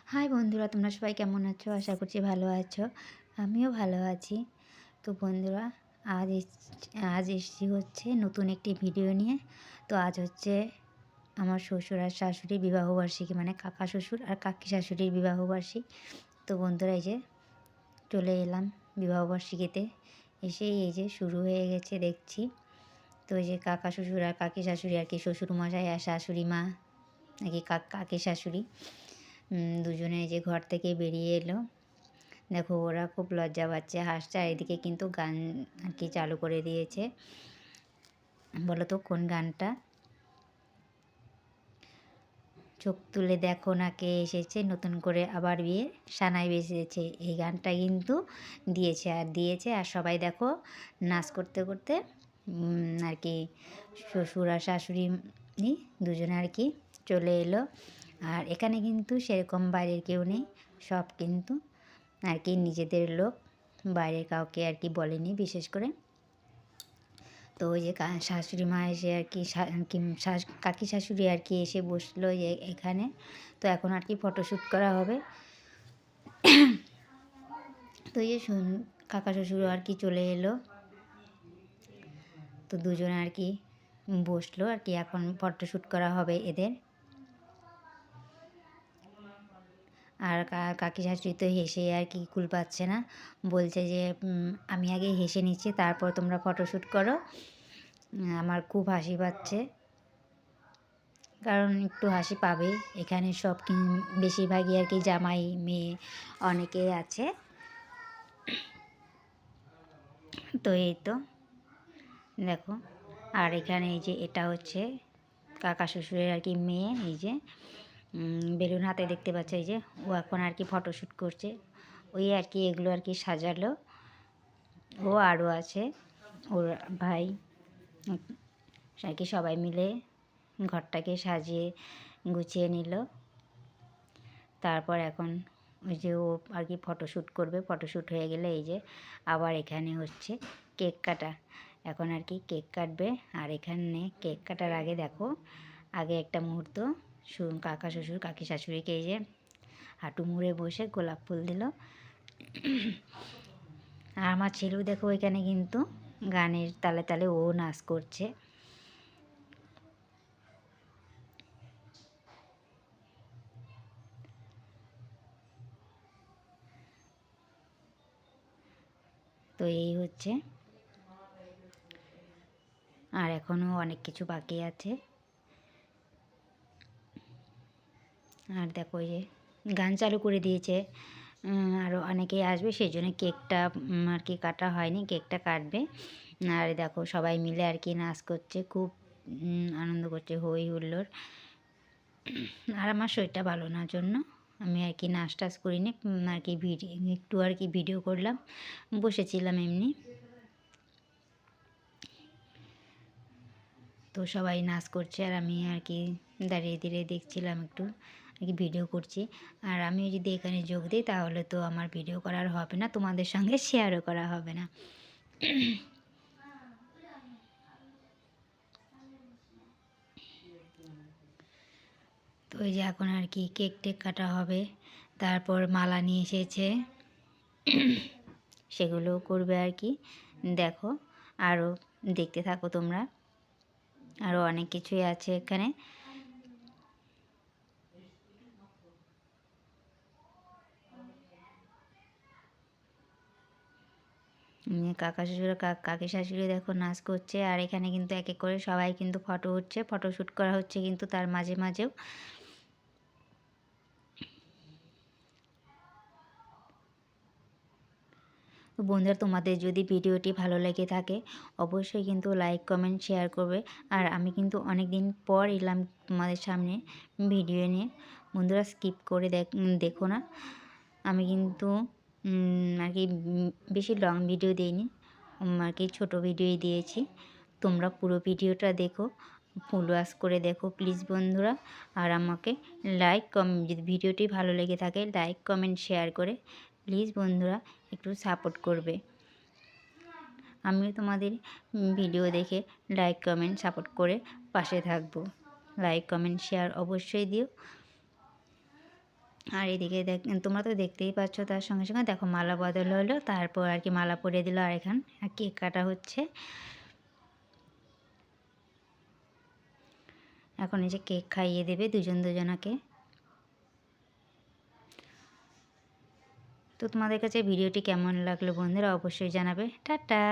High বন্ধুরা, তোমরা সবাই কেমন আছো? আশা করছি ভালো আছো। আমিও ভালো আছি। তো বন্ধুরা, আজ এস আজ এসেছি হচ্ছে নতুন একটি ভিডিও নিয়ে। তো আজ হচ্ছে আমার শ্বশুর আর শাশুড়ির বিবাহবার্ষিকী, মানে কাকা শ্বশুর আর কাকি শাশুড়ির বিবাহবার্ষিকী। তো বন্ধুরা, এই যে চলে এলাম বিবাহবার্ষিকীতে। এসেই এই যে শুরু হয়ে গেছে দেখছি। তো এই যে কাকা শ্বশুর আর কাকি শাশুড়ি আর কি, শ্বশুরমশাই আর শাশুড়ি মা নাকি কাকি শাশুড়ি দুজনে এই যে ঘর থেকে বেরিয়ে এলো। দেখো ওরা খুব লজ্জা পাচ্ছে, হাসছে। আর এদিকে কিন্তু গান আর কি চালু করে দিয়েছে। বলো তো কোন গানটা? চোখ তুলে দেখো না কে এসেছে, নতুন করে আবার বিয়ে সানাই বেজেছে। এই গানটা কিন্তু দিয়েছে আর সবাই দেখো নাচ করতে করতে আর কি শ্বশুর আর শাশুড়ি দুজনে আর কি চলে এলো। আর এখানে কিন্তু সেরকম বাইরের কেউ নেই, সব কিন্তু আর কি নিজেদের লোক, বাইরের কাউকে আর কি বলেনি বিশেষ করে। তো ওই যে শাশুড়ি মা এসে আর কি কাকি শাশুড়ি আর কি এসে বসলো যে এখানে। তো এখন আর কি ফটোশ্যুট করা হবে। তো এই যে কাকা শ্বশুর আর কি চলে এলো। তো দুজনে আর কি বসলো আর কি, এখন ফটোশ্যুট করা হবে এদের। আর কাকি শাশুড়ি তো হেসে আর কি কুল পাচ্ছে না, বলছে যে আমি আগে হেসে নিচ্ছি, তারপর তোমরা ফটোশ্যুট করো। আমার খুব হাসি পাচ্ছে, কারণ একটু হাসি পাবে। এখানে সব বেশিরভাগই আর কি জামাই মেয়ে অনেকেই আছে। তো এই তো দেখো, আর এখানে এই যে এটা হচ্ছে কাকা শ্বশুরের আর কি মেয়ে। এই যে বেলুন হাতে দেখতে পাচ্ছে, এই যে ও এখন আর কি ফটোশ্যুট করছে। ওই আর কি এগুলো আর কি সাজালো। ও আরও আছে ওর ভাই আর কি, সবাই মিলে ঘরটাকে সাজিয়ে গুছিয়ে নিল। তারপর এখন ওই যে ও আর কি ফটোশ্যুট করবে। ফটোশ্যুট হয়ে গেলে এই যে আবার এখানে হচ্ছে কেক কাটা। এখন আর কি কেক কাটবে। আর এখানে কেক কাটার আগে দেখো, আগে একটা মুহূর্ত কাকা শ্বশুর কাকি শাশুড়িকে এই যে হাঁটু মুড়ে বসে গোলাপ ফুল দিল। আর আমার ছেলেও দেখো এখানে কিন্তু গানের তালে তালে ও নাচ করছে। তো এই হচ্ছে, আর এখনও অনেক কিছু বাকি আছে। আর দেখো এই যে গান চালু করে দিয়েছে। আরও অনেকেই আসবে, সেই জন্য কেকটা আর কি কাটা হয়নি, কেকটা কাটবে। আর দেখো সবাই মিলে আর কি নাচ করছে, খুব আনন্দ করছে, হই হুল্লোড়। আর আমার শরীরটা ভালো না জন্য আমি আর কি নাচ টাচ করিনি, আর কি একটু আর কি ভিডিও করলাম, বসেছিলাম এমনি। তো সবাই নাচ করছে আর আমি আর কি দাঁড়িয়ে দাঁড়িয়ে দেখছিলাম, একটু আর কি ভিডিও করছি। আর আমি যদি এখানে যোগ দিই তাহলে তো আমার ভিডিও করার হবে না, তোমাদের সঙ্গে শেয়ারও করা হবে না। তো ওই যে এখন আর কি কেক টেক কাটা হবে, তারপর মালা নিয়ে এসেছে, সেগুলো করবে আর কি। দেখো আরও দেখতে থাকো তোমরা, আরও অনেক কিছুই আছে এখানে। কাকা শ্বশুর কাকি শাশুড়ি দেখো নাচ করছে। আর এখানে কিন্তু এক এক করে সবাই কিন্তু ফটোশ্যুট করা হচ্ছে কিন্তু তার মাঝে মাঝেও। তো বন্ধুরা, তোমাদের যদি ভিডিওটি ভালো লেগে থাকে অবশ্যই কিন্তু লাইক কমেন্ট শেয়ার করবে। আর আমি কিন্তু অনেক দিন পর এলাম তোমাদের সামনে ভিডিও নিয়ে। বন্ধুরা, স্কিপ করে দেখো না। আমি কিন্তু আর কি বেশি লং ভিডিও দিইনি, আর কি ছোটো ভিডিওই দিয়েছি। তোমরা পুরো ভিডিওটা দেখো, ফুল ওয়াশ করে দেখো প্লিজ বন্ধুরা। আর আমাকে লাইক কমেন্ট, যদি ভিডিওটি ভালো লেগে থাকে লাইক কমেন্ট শেয়ার করে প্লিজ বন্ধুরা একটু সাপোর্ট করবে। আমিও তোমাদের ভিডিও দেখে লাইক কমেন্ট সাপোর্ট করে পাশে থাকবো। লাইক কমেন্ট শেয়ার অবশ্যই দিও। আর এদিকে তোমরা তো দেখতেই পাচ্ছ, তার সঙ্গে সঙ্গে দেখো মালা বদল হলো, তারপর আর কি মালা পরিয়ে দিল। আর এখান কেক কাটা হচ্ছে। এখন এই যে কেক খাইয়ে দেবে দুজনাকে। তো তোমাদের কাছে ভিডিওটি কেমন লাগলো বন্ধুরা অবশ্যই জানাবে। টাটা।